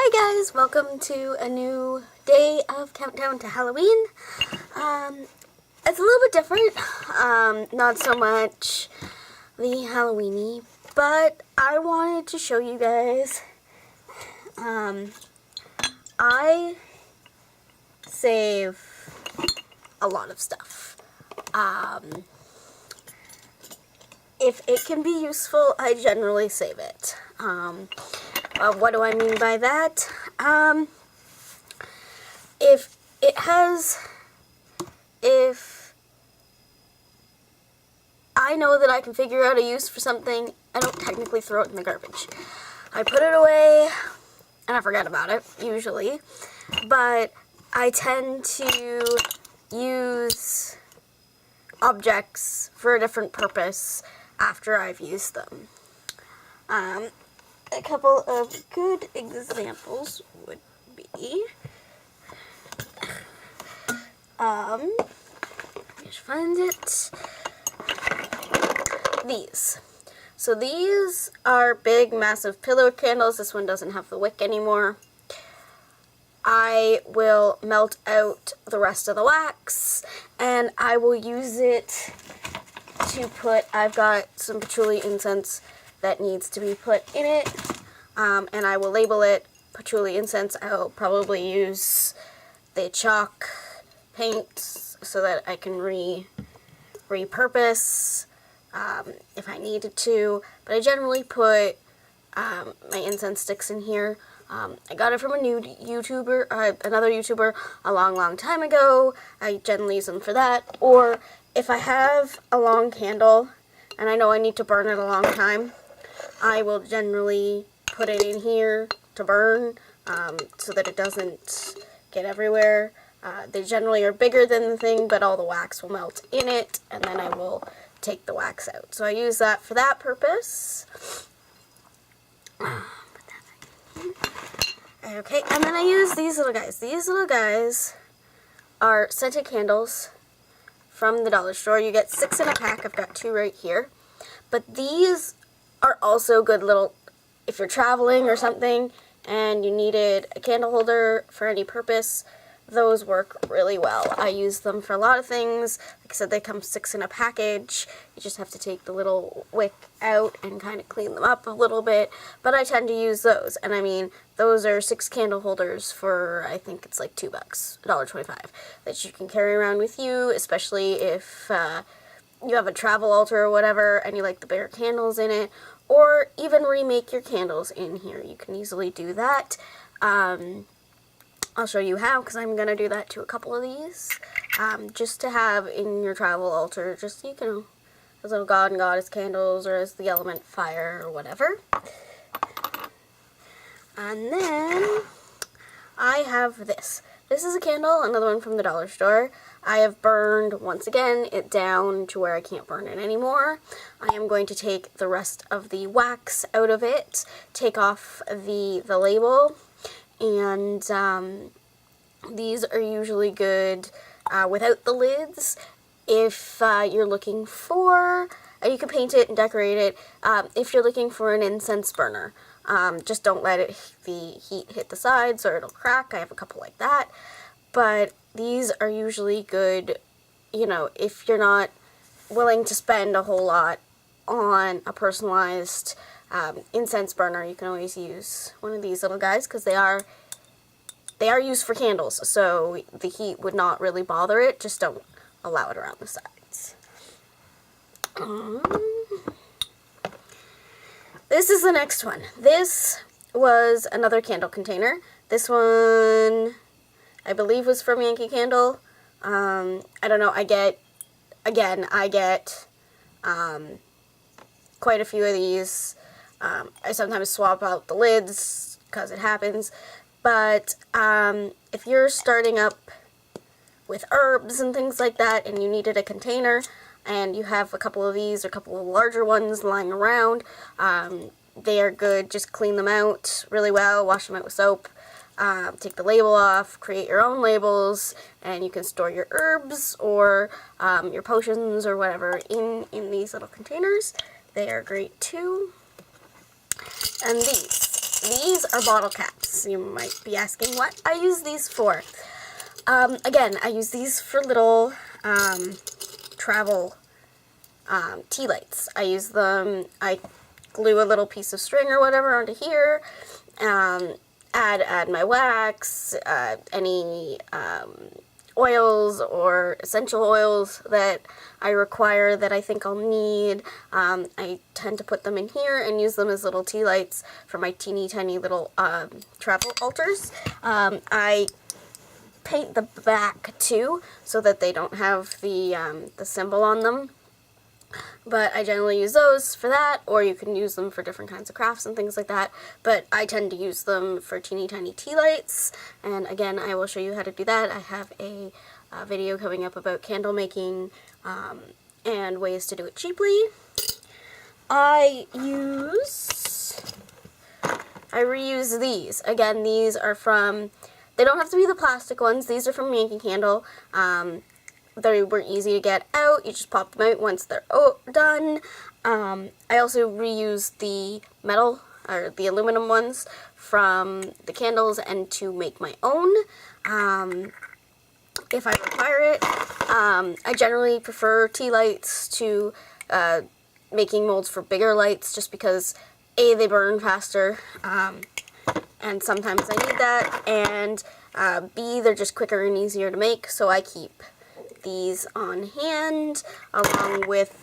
Hi guys, welcome to a new day of countdown to Halloween. It's a little bit different, not so much the Halloween-y, but I wanted to show you guys, I save a lot of stuff. If it can be useful, I generally save it. What do I mean by that? If I know that I can figure out a use for something, I don't technically throw it in the garbage. I put it away, and I forget about it, usually. But I tend to use objects for a different purpose after I've used them. A couple of good examples would be, just find it, these. So these are big, massive pillow candles. This one doesn't have the wick anymore. I will melt out the rest of the wax, and I will use it to put, I've got some patchouli incense that needs to be put in it, and I will label it patchouli incense. I'll probably use the chalk paint so that I can repurpose if I needed to, but I generally put my incense sticks in here. I got it from a new YouTuber, another YouTuber a long time ago. I generally use them for that, or if I have a long candle and I know I need to burn it a long time, I will generally put it in here to burn so that it doesn't get everywhere. They generally are bigger than the thing, but all the wax will melt in it, and then I will take the wax out. So I use that for that purpose. Okay, and then I use these little guys. These little guys are scented candles from the dollar store. You get 6 in a pack. I've got 2 right here. But these are also good little, if you're traveling or something and you needed a candle holder for any purpose, those work really well. I use them for a lot of things. Like I said, they come 6 in a package. You just have to take the little wick out and kind of clean them up a little bit. But I tend to use those. And I mean, those are 6 candle holders for, I think it's like $2, $1.25, that you can carry around with you, especially if you have a travel altar or whatever and you like the bigger candles in it, or even remake your candles in here. You can easily do that. I'll show you how, because I'm going to do that to a couple of these, just to have in your travel altar, just, you know, as little god and goddess candles, or as the element fire, or whatever. And then I have this. This is a candle, another one from the dollar store. I have burned, once again, it down to where I can't burn it anymore. I am going to take the rest of the wax out of it, take off the label, and these are usually good without the lids. If you're looking for, you can paint it and decorate it, if you're looking for an incense burner. Just don't let the heat hit the sides or it'll crack. I have a couple like that. But these are usually good, you know, if you're not willing to spend a whole lot on a personalized incense burner. You can always use one of these little guys, because they are used for candles, so the heat would not really bother it. Just don't allow it around the sides. This is the next one. This was another candle container. This one, I believe, was from Yankee Candle. I don't know. I get quite a few of these. I sometimes swap out the lids, because it happens. But if you're starting up with herbs and things like that, and you needed a container, and you have a couple of these, or a couple of larger ones lying around, they are good. Just clean them out really well, wash them out with soap, take the label off, create your own labels, and you can store your herbs or your potions or whatever in these little containers. They are great too. And these. these are bottle caps. You might be asking what I use these for. Again, I use these for little travel tea lights. I use them, I glue a little piece of string or whatever onto here, add my wax, any oils or essential oils that I require that I think I'll need. I tend to put them in here and use them as little tea lights for my teeny tiny little travel altars. I paint the back too so that they don't have the symbol on them. But I generally use those for that, or you can use them for different kinds of crafts and things like that. But I tend to use them for teeny tiny tea lights, and again, I will show you how to do that. I have a video coming up about candle making and ways to do it cheaply. I reuse these. Again, these are from, they don't have to be the plastic ones, these are from Yankee Candle. They were easy to get out. You just pop them out once they're done. I also reuse the metal, or the aluminum ones, from the candles and to make my own, if I require it. I generally prefer tea lights to making molds for bigger lights, just because A, they burn faster, and sometimes I need that, and B, they're just quicker and easier to make, so I keep these on hand along with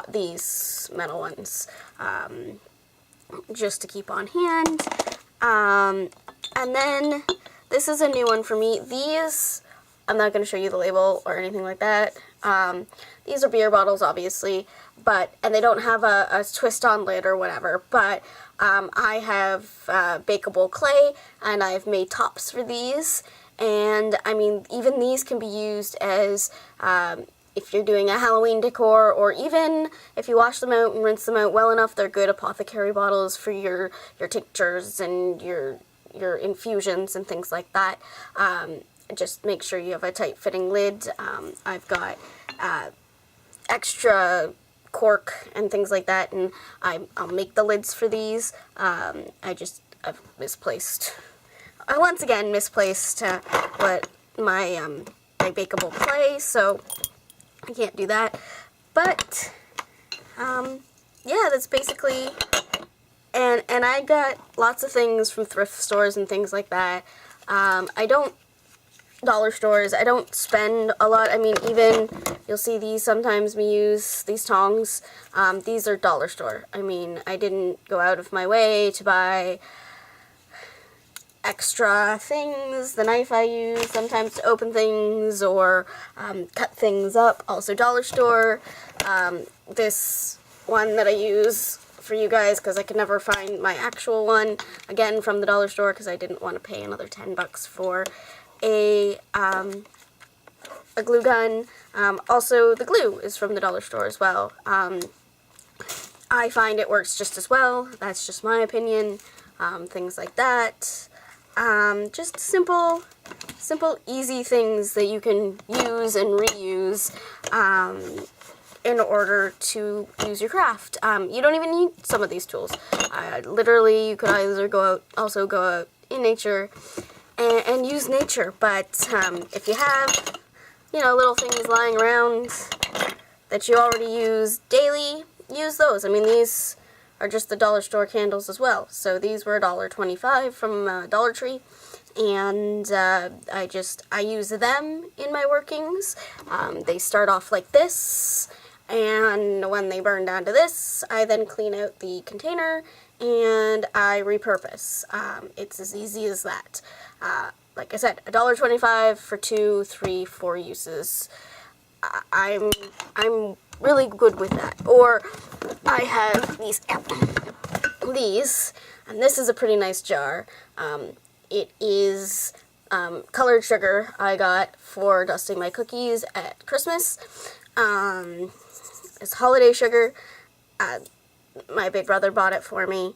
these metal ones, just to keep on hand. And then this is a new one for me. These, I'm not going to show you the label or anything like that. These are beer bottles, obviously, and they don't have a twist-on lid or whatever, but I have bakeable clay, and I've made tops for these. And, I mean, even these can be used as, if you're doing a Halloween decor, or even if you wash them out and rinse them out well enough, they're good apothecary bottles for your tinctures and your infusions and things like that. Just make sure you have a tight-fitting lid. I've got extra cork and things like that, and I'll make the lids for these. I've misplaced... I once again misplaced my bakeable clay, so I can't do that. But yeah, that's basically. And I got lots of things from thrift stores and things like that. I don't dollar stores. I don't spend a lot. I mean, even you'll see these sometimes me use these tongs. These are dollar store. I mean, I didn't go out of my way to buy extra things. The knife I use sometimes to open things or cut things up, also dollar store. This one that I use for you guys because I could never find my actual one, again from the dollar store because I didn't want to pay another $10 for a glue gun. Also, the glue is from the dollar store as well. I find it works just as well. That's just my opinion. Things like that. Just simple, easy things that you can use and reuse in order to use your craft. You don't even need some of these tools. Literally, you could either go out in nature and use nature. But if you have, little things lying around that you already use daily, use those. I mean, these are just the dollar store candles as well. So these were $1.25 from Dollar Tree, and I use them in my workings. They start off like this, and when they burn down to this, I then clean out the container and I repurpose. It's as easy as that. Like I said, $1.25 for 2, 3, 4 uses. I'm really good with that. Or I have these, and this is a pretty nice jar. It is colored sugar I got for dusting my cookies at Christmas. It's holiday sugar. My big brother bought it for me,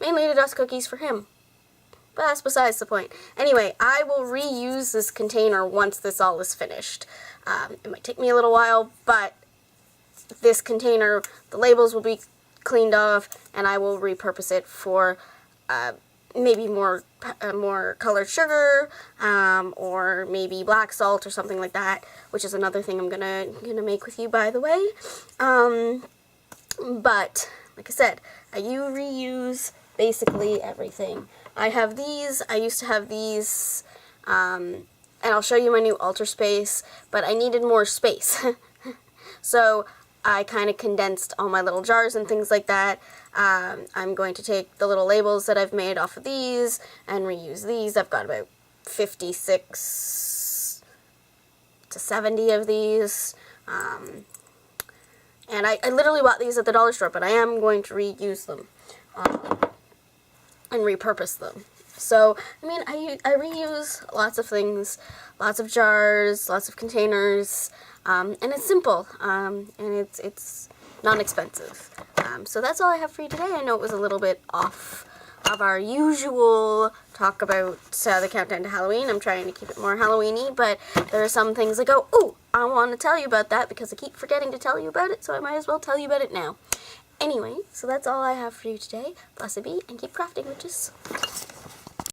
mainly to dust cookies for him. But that's besides the point. Anyway, I will reuse this container once this all is finished. It might take me a little while, but this container, the labels will be cleaned off, and I will repurpose it for maybe more colored sugar, or maybe black salt or something like that, which is another thing I'm gonna make with you, by the way. But like I said, I reuse basically everything. I have these. I used to have these, and I'll show you my new altar space, but I needed more space. So I kind of condensed all my little jars and things like that. I'm going to take the little labels that I've made off of these and reuse these. I've got about 56 to 70 of these. And I literally bought these at the dollar store, but I am going to reuse them and repurpose them. So, I mean, I reuse lots of things, lots of jars, lots of containers, and it's simple, and it's non-expensive. So that's all I have for you today. I know it was a little bit off of our usual talk about the countdown to Halloween. I'm trying to keep it more Halloween-y, but there are some things I go, ooh, I want to tell you about that because I keep forgetting to tell you about it, so I might as well tell you about it now. Anyway, so that's all I have for you today. Blessed be, and keep crafting, witches.